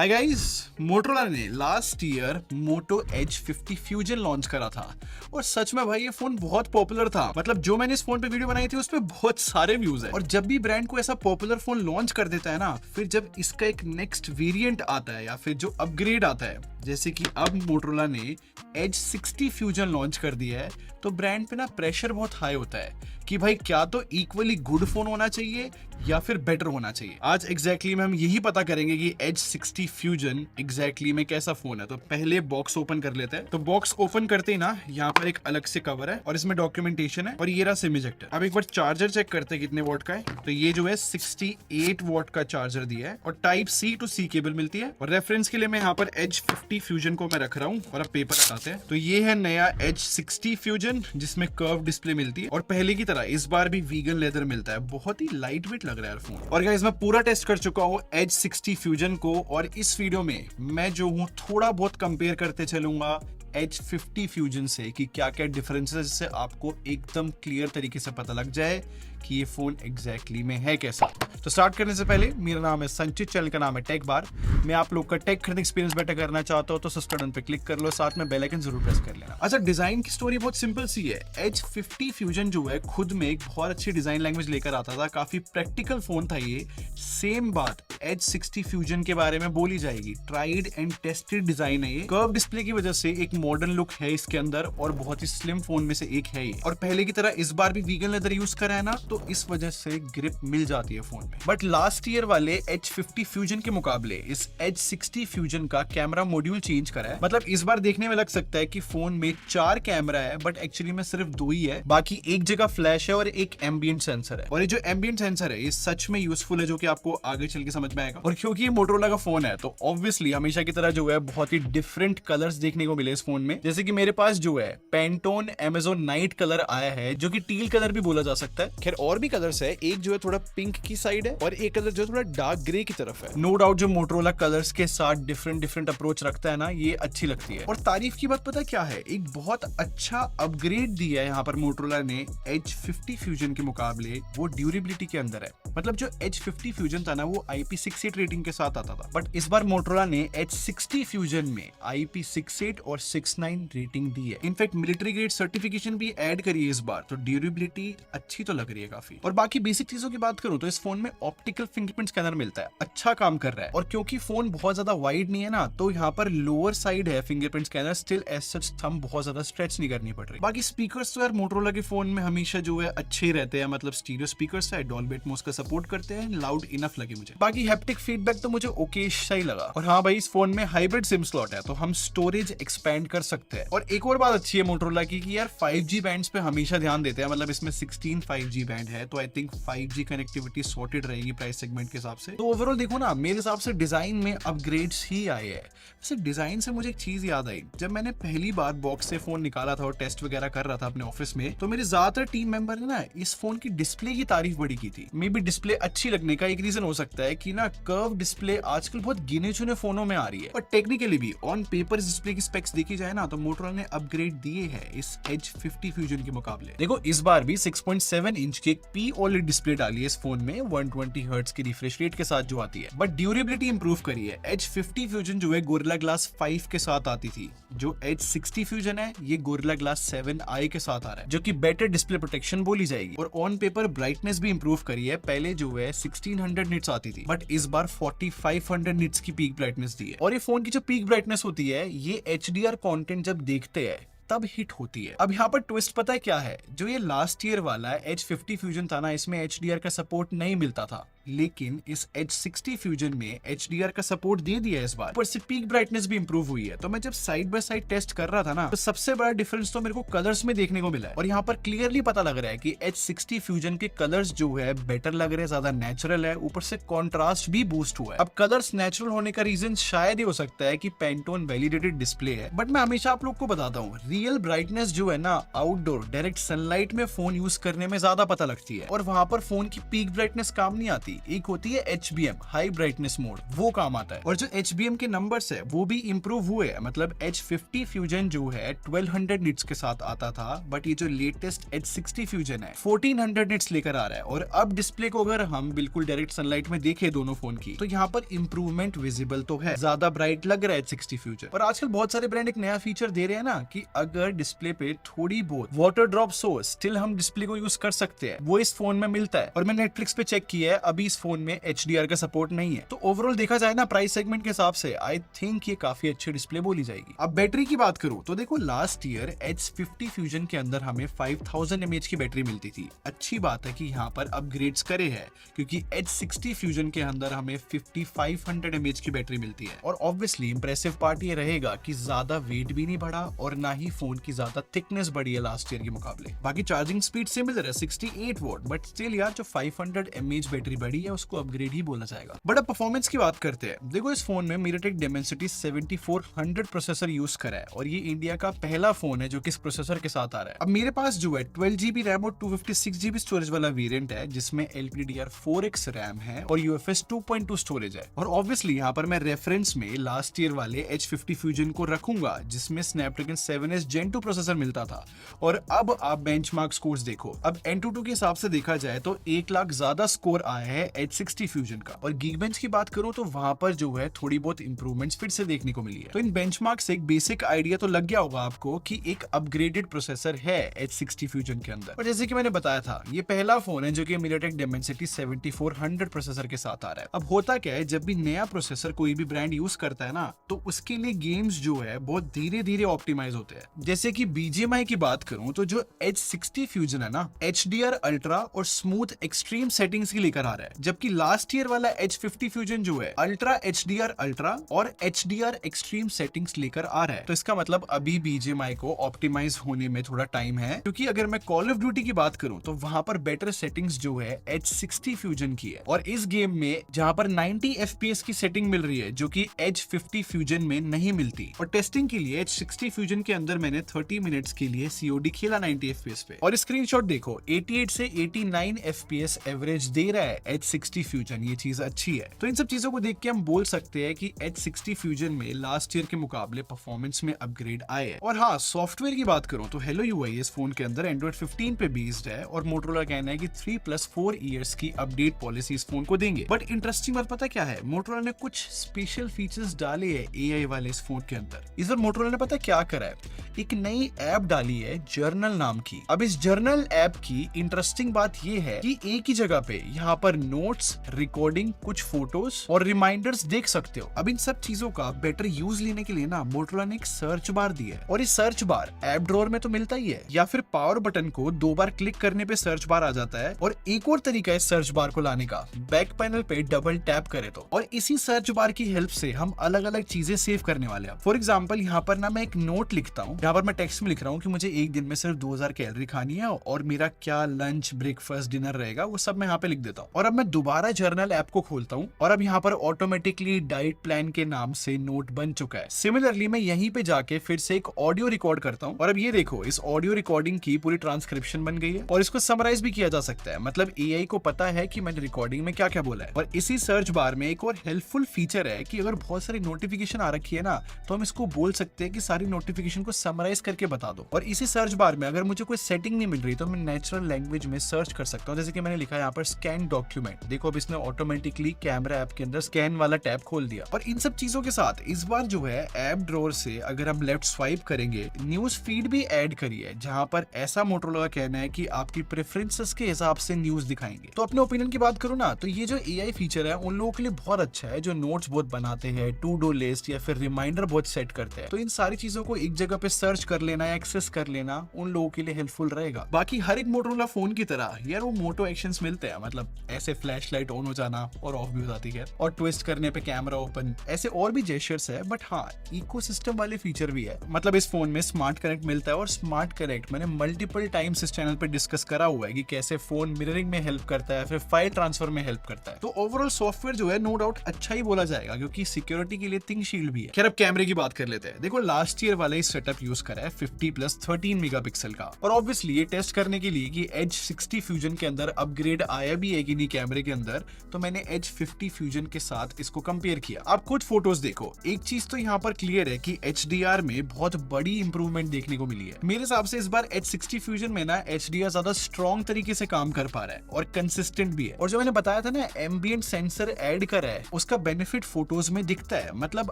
Hi guys, Motorola ने last year Moto Edge 50 fusion launch करा था और सच में भाई ये फोन बहुत पॉपुलर था। मतलब जो मैंने इस फोन पे वीडियो बनाई थी उस पे बहुत सारे व्यूज है। और जब भी ब्रांड को ऐसा पॉपुलर फोन लॉन्च कर देता है ना, फिर जब इसका एक नेक्स्ट वेरिएंट आता है या फिर जो अपग्रेड आता है, जैसे कि अब मोटोरोला ने एज 60 फ्यूजन लॉन्च कर दिया है, तो ब्रांड पे ना प्रेशर बहुत हाई होता है कि भाई क्या तो इक्वली गुड फोन होना चाहिए या फिर बेटर होना चाहिए। आज एग्जैक्टली में हम यही पता करेंगे कि एज 60 फ्यूजन एग्जैक्टली में कैसा फोन है। तो पहले बॉक्स ओपन कर लेते हैं। तो बॉक्स ओपन करते ही ना यहाँ पर एक अलग से कवर है और इसमें डॉक्यूमेंटेशन है और ये रहा सिम इजेक्टर। अब एक बार चार्जर चेक करते हैं कितने वोल्ट का है। तो ये जो है 68 वोल्ट का चार्जर दिया है और type C to C cable मिलती है। और रेफरेंस के लिए मैं यहाँ पर एज 50 फ्यूजन को मैं रख रहा हूँ और अब पेपर हटाते हैं। तो ये है नया एज 60 फ्यूजन जिसमें कर्व डिस्प्ले मिलती है और पहले की तरह इस बार भी वीगन लेदर मिलता है। बहुत ही लाइट वेट लग रहा है फोन। और गाइस मैं पूरा टेस्ट कर चुका हूँ एज 60 फ्यूजन को और इस वीडियो में मैं जो हूँ थोड़ा बहुत कंपेयर करते चलूंगा एज 50 फ्यूजन से कि क्या क्या डिफरेंसेस है, जिससे आपको एकदम क्लियर तरीके से पता लग जाए कि ये फोन एग्जैक्टली में है कैसा। तो स्टार्ट करने से पहले मेरा नाम है संचित, चैनल का नाम है टेक बार। मैं आप लोग का टेक खरीदने एक्सपीरियंस बेटर करना चाहता हूं तो सब्सक्राइब बटन पे क्लिक कर लो, साथ में बेल आइकन जरूर प्रेस कर लेना। अच्छा, डिजाइन की स्टोरी बहुत सिंपल सी है। एज 50 फ्यूजन जो है खुद में एक बहुत अच्छी डिजाइन लैंग्वेज लेकर आता था, काफी प्रैक्टिकल फोन था ये। सेम बात एज 60 फ्यूजन के बारे में बोली जाएगी। ट्राइड एंड टेस्टेड डिजाइन है ये। कर्व डिस्प्ले की वजह से एक मॉडर्न लुक है इसके अंदर और बहुत ही स्लिम फोन में से एक है ये। और पहले की तरह इस बार भी वीगन लेदर यूज करा है ना, तो इस वजह से ग्रिप मिल जाती है फोन में। बट लास्ट ईयर वाले एज 50 फ्यूजन के मुकाबले इस एज 60 फ्यूजन का कैमरा मॉड्यूल चेंज करा है। मतलब इस बार देखने में लग सकता है कि फोन में 4 कैमरा है, बट एक्चुअली में सिर्फ 2 ही है। बाकी एक जगह फ्लैश है और एक एम्बिएंट सेंसर है। और ये जो एम्बिएंट सेंसर है ये सच में यूजफुल है, जो कि आपको आगे चल के समझ में आएगा। और क्योंकि ये मोटोरोला का फोन है तो ऑब्वियसली हमेशा की तरह जो है बहुत ही डिफरेंट कलर्स देखने को मिले इस फोन में। जैसे कि मेरे पास जो है पैंटोन अमेजोन नाइट कलर आया है, जो कि टील कलर भी बोला जा सकता है। खैर और भी कलर्स है, एक जो है थोड़ा पिंक की साइड है और एक कलर जो है थोड़ा डार्क ग्रे की तरफ है। नो डाउट जो मोटोरोला कलर्स के साथ डिफरेंट अप्रोच रखता है ना, ये अच्छी लगती है। और तारीफ की बात पता क्या है, एक बहुत अच्छा अपग्रेड दिया है यहाँ पर मोटोरोला ने एज 50 फ्यूजन के मुकाबले। वो ड्यूरेबिलिटी के अंदर है। मतलब जो एज 50 फ्यूजन था ना वो IP68 रेटिंग के साथ आता था, बट इस बार मोटोरोला ने एज 60 फ्यूजन में IP68 और 69 रेटिंग दी है। इनफैक्ट मिलिट्री ग्रेड सर्टिफिकेशन भी ऐड करी है इस बार, तो ड्यूरेबिलिटी अच्छी तो लग रही है काफी। और बाकी बेसिक चीजों की बात करूं तो इस फोन में ऑप्टिकल फिंगरप्रिंट स्कैनर मिलता है, अच्छा काम कर रहा है। और क्योंकि फोन बहुत ज्यादा वाइड नहीं है ना, तो यहाँ पर लोअर साइड है fingerprint scanner. Still as such thumb बहुत ज्यादा स्ट्रेच नहीं करनी पड़ रही। बाकी स्पीकर्स तो यार मोटोरोला के फोन में हमेशा जो है अच्छे ही रहते हैं। मतलब स्टीरियो स्पीकर्स है, डॉल्बी एटमॉस का सपोर्ट करते हैं, लाउड इनफ लगे मुझे। बाकी हैप्टिक फीडबैक तो मुझे ओके सही लगा। और हाँ भाई, इस फोन में हाइब्रिड सिम स्लॉट है, तो हम स्टोरेज एक्सपेंड कर सकते हैं। और एक और बात अच्छी है मोटोरोला की कि यार 5G बैंड्स पे हमेशा ध्यान देते हैं। मतलब इसमें 16 5G बैंड है, तो I think 5G connectivity sorted रहेगी प्राइस सेगमेंट के हिसाब से। तो ओवरऑल देखो ना, मेरे हिसाब से डिजाइन में अपग्रेड्स ही आए हैं। वैसे डिजाइन से मुझे एक चीज याद आई, जब मैंने पहली बार बॉक्स से फोन निकाला था और टेस्ट वगैरह कर रहा था अपने ऑफिस में, तो मेरे ज्यादातर टीम मेंबर ने ना इस फोन की डिस्प्ले की तारीफ बड़ी की थी। मे बी डिस्प्ले अच्छी लगने का एक रीजन हो सकता है कि ना कर्व डिस्प्ले आजकल बहुत गिने चुने फोनों में आ रही है। और टेक्निकली भी ऑन पेपर डिस्प्ले की स्पेक्स देखी जाए ना, तो मोटोरोला ने अपग्रेड दिए हैं इस एज 50 फ्यूजन के मुकाबले। देखो इस बार भी 6.7 इंच की एक P OLED डिस्प्ले डाली है इस फोन में 120 हर्ट्ज की रिफ्रेश रेट के साथ जो आती है, बट ड्यूरेबिलिटी इंप्रूव करी है। एज 50 फ्यूजन जो है गोरिल्ला ग्लास 5 के साथ आती थी, जो एज 60 फ्यूजन है ये गोरिल्ला ग्लास 7i के साथ आ रहा है, जो कि बेटर डिस्प्ले प्रोटेक्शन बोली जाएगी। और ऑन पेपर ब्राइटनेस भी इंप्रूव करी है। पहले जो है 1600 निट्स आती थी, बट इस बार 4500 निट्स की पीक ब्राइटनेस दी है। और ये फोन की जो पीक ब्राइटनेस होती है ये HDR कंटेंट जब देखते हैं तब हिट होती है। अब यहाँ पर ट्विस्ट पता है क्या है, जो ये लास्ट ईयर वाला एज 50 फ्यूजन था ना, इसमें HDR का सपोर्ट नहीं मिलता था, लेकिन इस एज 60 फ्यूजन में HDR का सपोर्ट दे दिया है इस बार। ऊपर से पीक ब्राइटनेस भी इंप्रूव हुई है। तो मैं जब साइड बाय साइड टेस्ट कर रहा था ना, तो सबसे बड़ा डिफरेंस तो मेरे को कलर्स में देखने को मिला है। और यहाँ पर क्लियरली पता लग रहा है कि एज 60 फ्यूजन के कलर्स जो है बेटर लग रहे हैं, ज्यादा नेचुरल है, ऊपर से कॉन्ट्रास्ट भी बूस्ट हुआ है। अब कलर्स नेचुरल होने का रीजन शायद ही हो सकता है कि पैंटोन वैलिडेटेड डिस्प्ले है, बट मैं हमेशा आप लोग को बताता हूँ रियल ब्राइटनेस जो है ना आउटडोर डायरेक्ट सनलाइट में फोन यूज करने में ज्यादा पता लगती है। और वहां पर फोन की पीक ब्राइटनेस काम नहीं आती आती, एक होती है HBM हाई ब्राइटनेस मोड, वो काम आता है। और जो HBM के नंबर्स है वो भी इंप्रूव हुए हैं, मतलब H50 फ्यूजन जो है 1200 निट्स के साथ आता था, बट ये जो लेटेस्ट H60 फ्यूजन है 1400 निट्स लेकर आ रहा है। और अब डिस्प्ले को अगर हम बिल्कुल डायरेक्ट सनलाइट में देखें दोनों फोन की, तो यहाँ पर इंप्रूवमेंट विजिबल तो है, ज्यादा ब्राइट लग रहा है H60 फ्यूजन। और आजकल बहुत सारे ब्रांड एक नया फीचर दे रहे हैं ना कि अगर डिस्प्ले पे थोड़ी बहुत वाटर ड्रॉप्स हो, स्टिल हम डिस्प्ले को यूज कर सकते हैं, वो इस फोन में मिलता है। और मैं नेटफ्लिक्स पे चेक किया है, अभी इस फोन में HDR का सपोर्ट नहीं है। तो ओवरऑल देखा जाए ना प्राइस सेगमेंट के हिसाब से आई थिंक ये काफी अच्छी डिस्प्ले बोली जाएगी। अब बैटरी की बात करूं तो देखो लास्ट ईयर H50 फ्यूजन के अंदर हमें 5000 mAh की बैटरी मिलती थी। अच्छी बात है कि यहाँ पर अपग्रेड्स करे हैं, क्योंकि H60 फ्यूजन के अंदर हमें 5500 mAh की बैटरी मिलती है। और ऑब्वियसली इंप्रेसिव पार्ट ये रहेगा कि ज्यादा वेट भी नहीं बढ़ा और ना ही फोन की ज्यादा थिकनेस बढ़ी है लास्ट ईयर के मुकाबले। बाकी चार्जिंग स्पीड सिमिलर है 68 वॉट, बट स्टिल यार जो 500 mAh बैटरी बढ़ी है उसको अपग्रेड ही बोला जाएगा। बट अब परफॉर्मेंस की बात करते हैं। देखो इस फोन में MediaTek Dimensity 7400 प्रोसेसर यूज करा है और ये इंडिया का पहला फोन है जो कि इस प्रोसेसर के साथ आ रहा है। अब मेरे पास जो है 12GB रैम और 256GB स्टोरेज वाला वेरिएंट है, जिसमें LPDDR4X रैम है और UFS 2.2 स्टोरेज है। और ऑब्वियसली यहाँ पर मैं रेफरेंस में लास्ट ईयर वाले H50 फ्यूजन को रखूंगा, जिसमें Snapdragon 7S Gen 2 प्रोसेसर मिलता था। और अब आप बेंचमार्क स्कोर्स देखो, अब Antutu के हिसाब से देखा जाए तो 1 लाख ज्यादा स्कोर आया है H60 फ्यूजन का। और Geekbench की बात करूं तो वहां पर जो है थोड़ी बहुत इंप्रूवमेंट्स फिर से देखने को मिली है। तो इन बेंचमार्क से एक बेसिक आइडिया तो लग गया होगा आपको कि एक अपग्रेडेड प्रोसेसर है H60 फ्यूजन के अंदर। और जैसे कि मैंने बताया था, ये पहला फोन है जो कि MediaTek Dimensity 7400 प्रोसेसर के साथ आ रहा है। अब होता क्या है, जब भी नया प्रोसेसर कोई भी ब्रांड यूज करता है ना, तो उसके लिए गेम्स जो है बहुत धीरे धीरे ऑप्टिमाइज होते हैं। जैसे कि BGMI की बात करूं तो जो H60 फ्यूजन है ना, HDR अल्ट्रा और स्मूथ एक्सट्रीम सेटिंग्स की लेकर आ रहा है, जबकि लास्ट ईयर वाला H50 फ्यूजन जो है अल्ट्रा HDR अल्ट्रा और HDR एक्सट्रीम सेटिंग्स लेकर आ रहा है। तो इसका मतलब अभी BGMI को ऑप्टिमाइज होने में थोड़ा टाइम है, क्योंकि अगर मैं कॉल ऑफ ड्यूटी की बात करूं तो वहां पर बेटर सेटिंग्स जो है H60 फ्यूजन की है। और इस गेम में जहां पर 90 FPS की सेटिंग मिल रही है जो कि H50 फ्यूजन में नहीं मिलती। और टेस्टिंग के लिए H60 फ्यूजन के अंदर मैंने 30 मिनट्स के लिए COD खेला 90 FPS पे, और स्क्रीनशॉट देखो 88 से 89 FPS एवरेज दे रहा है H60 फ्यूजन। ये चीज अच्छी है। तो इन सब चीजों को देख के हम बोल सकते हैं कि H60 फ्यूजन में लास्ट ईयर के मुकाबले परफॉर्मेंस में अपग्रेड आए हैं। और हाँ, सॉफ्टवेयर की बात करूं तो Hello UI इस फोन के अंदर Android 15 पे बेस्ड है और Motorola कहना है कि 3+4 इयर्स की अपडेट पॉलिसी इस फोन को देंगे। बट इंटरेस्टिंग बात पता क्या है, Motorola ने कुछ स्पेशल फीचर्स डाले हैं AI वाले इस फोन के अंदर। इस बार Motorola ने पता क्या करा है, एक नई ऐप डाली है जर्नल नाम की। अब इस जर्नल ऐप की इंटरेस्टिंग बात ये है कि एक ही जगह पे यहाँ पर नोट्स, रिकॉर्डिंग, कुछ फोटोज और रिमाइंडर्स देख सकते हो। अब इन सब चीजों का बेटर यूज लेने के लिए ना Motorola ने एक सर्च बार दी है, और इस सर्च बार ऐप ड्रॉअर में तो मिलता ही है, या फिर पावर बटन को 2 बार क्लिक करने पे सर्च बार आ जाता है। और एक और तरीका है सर्च बार को लाने का, बैक पैनल पे डबल टैप करे तो, और इसी सर्च बार की हेल्प से हम अलग अलग चीजें सेव करने वाले हैं। फॉर एग्जाम्पल यहाँ पर ना मैं एक नोट लिखता हूँ, यहाँ पर मैं टेक्स्ट में लिख रहा हूँ कि मुझे एक दिन में सिर्फ 2000 कैलोरी खानी है और मेरा क्या लंच, ब्रेकफास्ट, डिनर रहेगा, वो सब मैं यहाँ पे लिख देता हूँ। और अब मैं दोबारा जर्नल ऐप को खोलता हूँ और अब यहाँ पर ऑटोमेटिकली डाइट प्लान के नाम से नोट बन चुका है। सिमिलरली मैं यहीं पे जाके फिर से एक ऑडियो रिकॉर्ड करता हूँ और अब ये देखो इस ऑडियो रिकॉर्डिंग की पूरी ट्रांसक्रिप्शन बन गई है और इसको समराइज भी किया जा सकता है। मतलब AI को पता है कि मैंने रिकॉर्डिंग में क्या क्या बोला है। और इसी सर्च बार में एक और हेल्पफुल फीचर है कि अगर बहुत सारी नोटिफिकेशन आ रखी है ना, तो हम इसको बोल सकते हैं कि सारी नोटिफिकेशन को समराइज करके बता दो। और इसी सर्च बार में अगर मुझे कोई सेटिंग नहीं मिल रही तो मैं नेचुरल लैंग्वेज में सर्च कर सकता हूँ। जैसे कि मैंने लिखा है यहाँ पर स्कैन डॉक्यूमेंट, देखो अब इसने ऑटोमेटिकली कैमरा ऐप के अंदर स्कैन वाला टैब खोल दिया। और इन सब चीजों के साथ इस बार जो है ऐप ड्रॉअर से अगर हम लेफ्ट स्वाइप करेंगे, न्यूज फीड भी ऐड करी है, जहां पर ऐसा Motorola का कहना है कि आपकी प्रेफरेंसेस के हिसाब से न्यूज दिखाएंगे। तो अपने ओपिनियन की बात करूं ना, तो ये जो AI फीचर है उन लोगों के लिए बहुत अच्छा है जो नोट्स बहुत बनाते हैं, टू डू लिस्ट या फिर रिमाइंडर बहुत सेट करते हैं। तो इन सारी चीजों को एक जगह पे सर्च कर लेना या एक्सेस कर लेना उन लोगों के लिए हेल्पफुल रहेगा। बाकी हर एक Motorola फोन की तरह यार वो मोटो एक्शंस मिलते हैं, मतलब ऐसे फ्लैश लाइट ऑन हो जाना और ऑफ भी हो जाती है, और ट्विस्ट करने पे कैमरा ओपन, ऐसे और भी जेस्चर्स है। बट हाँ, इकोसिस्टम वाले फीचर भी है। मतलब इस फोन में स्मार्ट कनेक्ट मिलता है, और स्मार्ट कनेक्ट मैंने मल्टीपल टाइम्स इस चैनल पे डिस्कस करा हुआ है कि कैसे फोन मिररिंग में हेल्प करता है, फिर फाइल ट्रांसफर में हेल्प करता है। तो ओवरऑल सॉफ्टवेयर जो है नो डाउट अच्छा ही बोला जाएगा, क्योंकि सिक्योरिटी के लिए थिंग शील्ड भी है। खैर अब कैमरे की बात कर लेते हैं। देखो लास्ट ईयर वाला ही सेटअप यूज करा है 50+13 मेगापिक्सल का। और ऑब्वियसली ये टेस्ट करने के लिए कि एज 60 फ्यूजन के अंदर अपग्रेड आया भी है कि नहीं कैमरे के अंदर, तो मैंने एज 50 फ्यूजन के साथ इसको कंपेयर किया। आप कुछ फोटोज देखो, एक चीज तो यहाँ पर क्लियर है कि HDR में बहुत बड़ी इंप्रूवमेंट देखने को मिली है। मेरे हिसाब से इस बार एज 60 फ्यूजन में ना HDR ज्यादा स्ट्रॉन्ग तरीके से काम कर पा रहा है और कंसिस्टेंट भी है। और जो मैंने बताया था ना एम्बिएंट सेंसर ऐड करा है, उसका बेनिफिट फोटोज में दिखता है। मतलब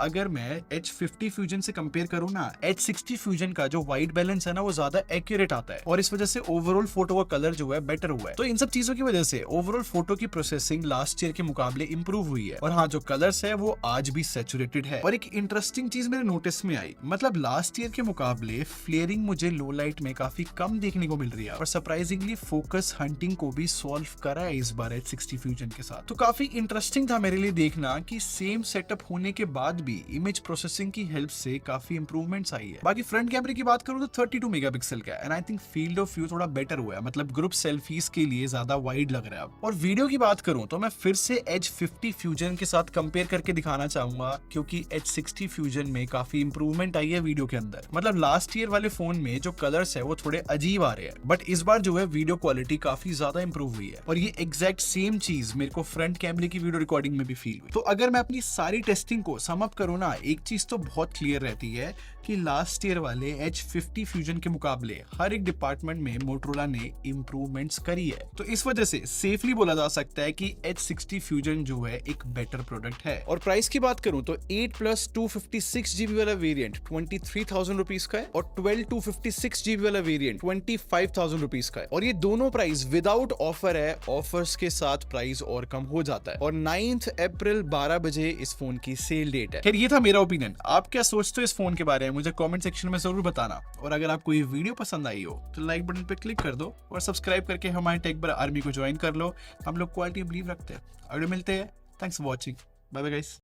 अगर मैं H50 फ्यूजन से कंपेयर करूँ ना, H60 फ्यूजन का जो व्हाइट बैलेंस है ना वो ज्यादा एक्यूरेट आता है और इस वजह से ओवरऑल फोटो का कलर जो है बेटर हुआ है। तो इन सब चीजों की वजह से ओवरऑल फोटो की प्रोसेसिंग लास्ट ईयर के मुकाबले इंप्रूव हुई है। और हाँ, जो कलर्स है वो आज भी सैचुरेटेड है। और एक इंटरेस्टिंग चीज मेरे नोटिस में आई, मतलब लास्ट ईयर के मुकाबले फ्लेयरिंग मुझे लो लाइट में काफी कम देखने को मिल रही है और सरप्राइजिंगली फोकस हंटिंग को भी सॉल्व करा है इस बार H60 फ्यूजन के साथ। तो काफी इंटरेस्टिंग था मेरे लिए देखना कि सेम सेटअप होने के बाद भी इमेज प्रोसेसिंग की हेल्प से काफी इंप्रूवमेंट्स आई है। बाकी फ्रंट कैमरे की बात करूं तो 32 मेगापिक्सल का and I think field of view थोड़ा बेटर हुआ है, मतलब ग्रुप सेल्फीज के लिए ज्यादा वाइड लग रहा है अब। और वीडियो की बात करूं तो मैं फिर से H50 फ्यूजन के साथ कंपेयर करके दिखाना चाहूंगा क्योंकि H60 फ्यूजन में काफी इंप्रूवमेंट आई है वीडियो के अंदर। मतलब लास्ट ईयर वाले फोन में जो कलर्स है वो थोड़े अजीब आ रहे हैं, बट इस बार जो है वीडियो क्वालिटी काफी ज्यादा इंप्रूव हुई है और ये एग्जैक्ट सेम चीज मेरे को फ्रंट कैमरे की वीडियो रिकॉर्डिंग में भी फील हुई। तो अगर मैं अपनी सारी टेस्टिंग को सम अप करूं ना, एक चीज तो बहुत क्लियर रहती है कि लास्ट ईयर वाले H50 फ्यूजन के मुकाबले हर एक डिपार्टमेंट में मोटरोला ने इंप्रूवमेंट्स करी है। तो इस वजह से सेफली बोला जा सकता है कि H60 फ्यूजन जो है एक बेटर प्रोडक्ट है। और प्राइस की बात करूं तो 8+256GB वाला वेरिएंट 23,000 रुपीज का है और 12/256GB वाला वेरिएंट 25,000 रुपीज का है। और ये दोनों प्राइस विदाउट ऑफर है, ऑफर्स के साथ प्राइस और कम हो जाता है। और 9 अप्रैल 12 बजे इस फोन की सेल डेट है। खैर ये था मेरा ओपिनियन, आप क्या सोचते हो इस फोन के बारे में मुझे कमेंट सेक्शन में जरूर बताना। और अगर आपको ये वीडियो पसंद आई हो तो लाइक बटन पे क्लिक कर दो और सब्सक्राइब करके हमारे टेक बर आर्मी को ज्वाइन कर लो। हम लोग क्वालिटी बिलीव रखते हैं। अगले मिलते हैं। Thanks for watching. Bye bye guys.